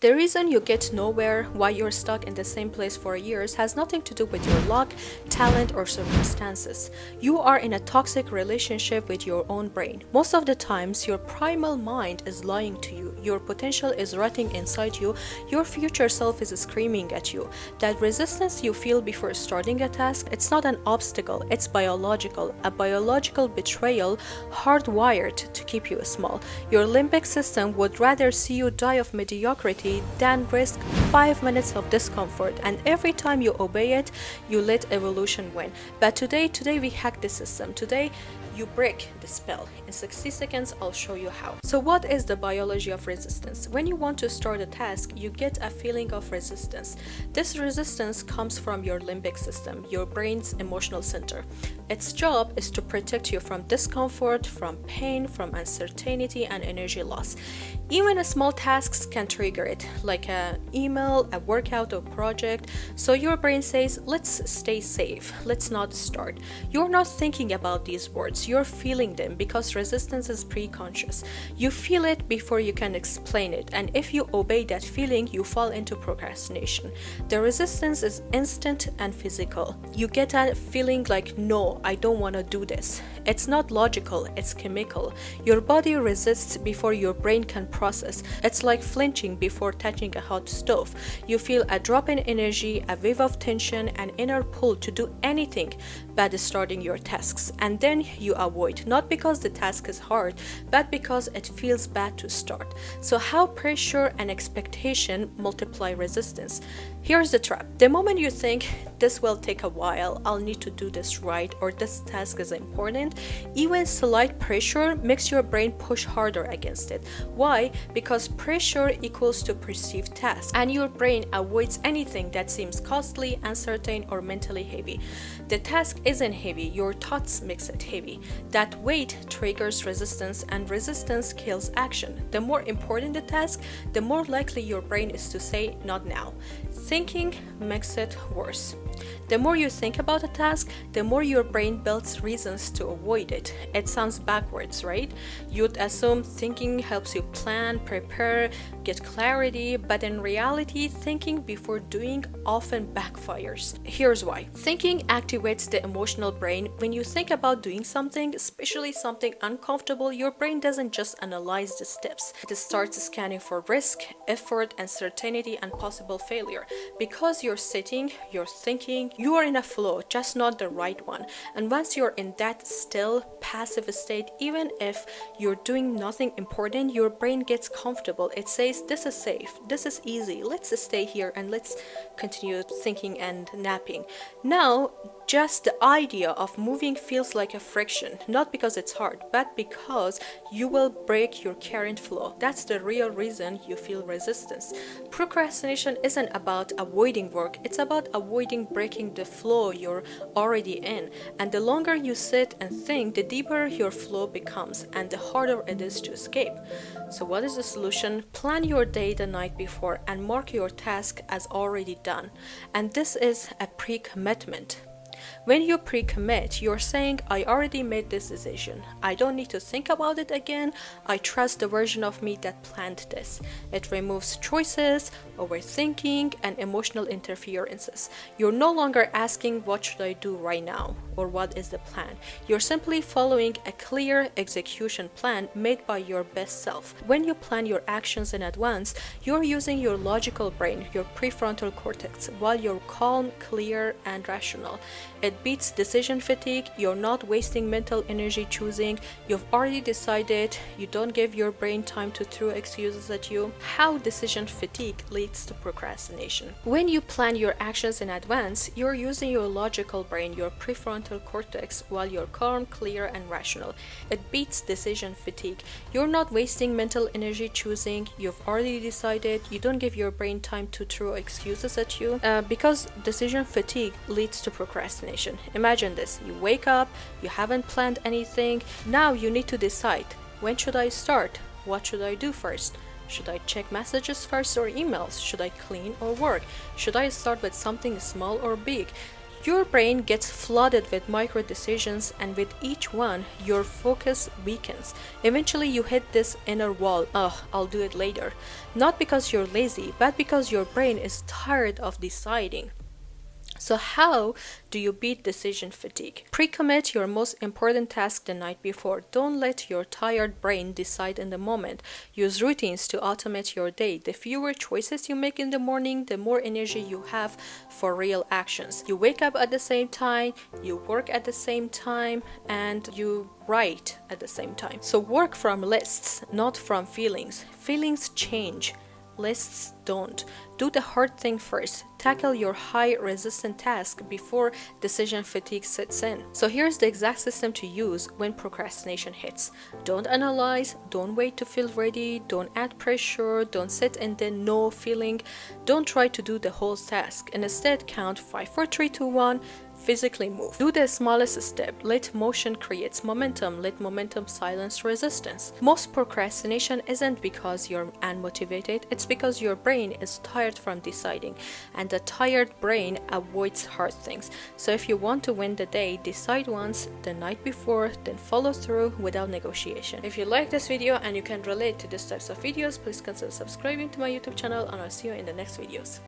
The reason you get nowhere, why you're stuck in the same place for years, has nothing to do with your luck, talent, or circumstances. You are in a toxic relationship with your own brain. Most of the times, your primal mind is lying to you. Your potential is rotting inside you. Your future self is screaming at you. That resistance you feel before starting a task, it's not an obstacle, it's biological. A biological betrayal hardwired to keep you small. Your limbic system would rather see you die of mediocrity than risk 5 minutes of discomfort, and every time you obey it, you let evolution win. But today we hack the system. Today you break the spell. In 60 seconds, I'll show you how. So what is the biology of resistance? When you want to start a task, you get a feeling of resistance. This resistance comes from your limbic system, your brain's emotional center. Its job is to protect you from discomfort, from pain, from uncertainty, and energy loss. Even small tasks can trigger it, like an email, a workout, or project. So your brain says, let's stay safe, let's not start. You're not thinking about these words, you're feeling them, because resistance is pre-conscious. You feel it before you can explain it, and if you obey that feeling, you fall into procrastination. The resistance is instant and physical. You get a feeling like, no, I don't want to do this. It's not logical, it's chemical. Your body resists before your brain can process. It's like flinching before touching a hot stove. You feel a drop in energy, a wave of tension, an inner pull to do anything but starting your tasks. And then you avoid, not because the task is hard, but because it feels bad to start. So how pressure and expectation multiply resistance? Here's the trap. The moment you think, this will take a while, I'll need to do this right, or this task is important, even slight pressure makes your brain push harder against it. Why? Because pressure equals to perceived task, and your brain avoids anything that seems costly, uncertain, or mentally heavy. The task isn't heavy, your thoughts makes it heavy. That weight triggers resistance, and resistance kills action. The more important the task, the more likely your brain is to say, not now. Thinking makes it worse. The more you think about a task, the more your brain builds reasons to avoid it. It sounds backwards, right? You'd assume thinking helps you plan, prepare, get clarity, but in reality, thinking before doing often backfires. Here's why. Thinking activates the emotional brain. When you think about doing something, especially something uncomfortable, your brain doesn't just analyze the steps. It starts scanning for risk, effort, uncertainty, and possible failure. Because you're sitting, you're thinking, you are in a flow, just not the right one. And once you're in that still, passive state, even if you're doing nothing important, your brain gets comfortable. It says, this is safe, this is easy, let's stay here and let's continue thinking and napping. Now, just the idea of moving feels like a friction, not because it's hard, but because you will break your current flow. That's the real reason you feel resistance. Procrastination isn't about avoiding work, it's about avoiding breaking the flow you're already in. And the longer you sit and think, the deeper your flow becomes and the harder it is to escape. So what is the solution? Plan your day the night before and mark your task as already done. And this is a pre-commitment. When you pre-commit, you're saying, I already made this decision. I don't need to think about it again. I trust the version of me that planned this. It removes choices, overthinking, and emotional interferences. You're no longer asking, what should I do right now? Or what is the plan? You're simply following a clear execution plan made by your best self. When you plan your actions in advance, you're using your logical brain, your prefrontal cortex, while you're calm, clear, and rational. It beats decision fatigue. You're not wasting mental energy choosing. You've already decided. You don't give your brain time to throw excuses at you. How decision fatigue leads to procrastination. When you plan your actions in advance, you're using your logical brain, your prefrontal cortex, while you're calm, clear, and rational. It beats decision fatigue. You're not wasting mental energy choosing. You've already decided. You don't give your brain time to throw excuses at you, because decision fatigue leads to procrastination. Imagine this. You wake up, you haven't planned anything. Now you need to decide, when should I start? What should I do first? Should I check messages first or emails? Should I clean or work? Should I start with something small or big? Your brain gets flooded with micro decisions, and with each one, your focus weakens. Eventually, you hit this inner wall. I'll do it later. Not because you're lazy, but because your brain is tired of deciding. So how do you beat decision fatigue? Pre-commit your most important task the night before. Don't let your tired brain decide in the moment. Use routines to automate your day. The fewer choices you make in the morning, the more energy you have for real actions. You wake up at the same time, you work at the same time, and you write at the same time. So work from lists, not from feelings. Feelings change. Lists don't. Do the hard thing first. Tackle your high resistant task before decision fatigue sets in. So here's the exact system to use when procrastination hits. Don't analyze, don't wait to feel ready, don't add pressure, don't sit in the no feeling, don't try to do the whole task. Instead, count 5, 4, 3, 2, 1. Physically move. Do the smallest step. Let motion creates momentum. Let momentum silence resistance. Most procrastination isn't because you're unmotivated, it's because your brain is tired from deciding, and the tired brain avoids hard things. So if you want to win the day, decide once the night before, then follow through without negotiation. If you like this video and you can relate to these types of videos, please consider subscribing to my YouTube channel, and I'll see you in the next videos.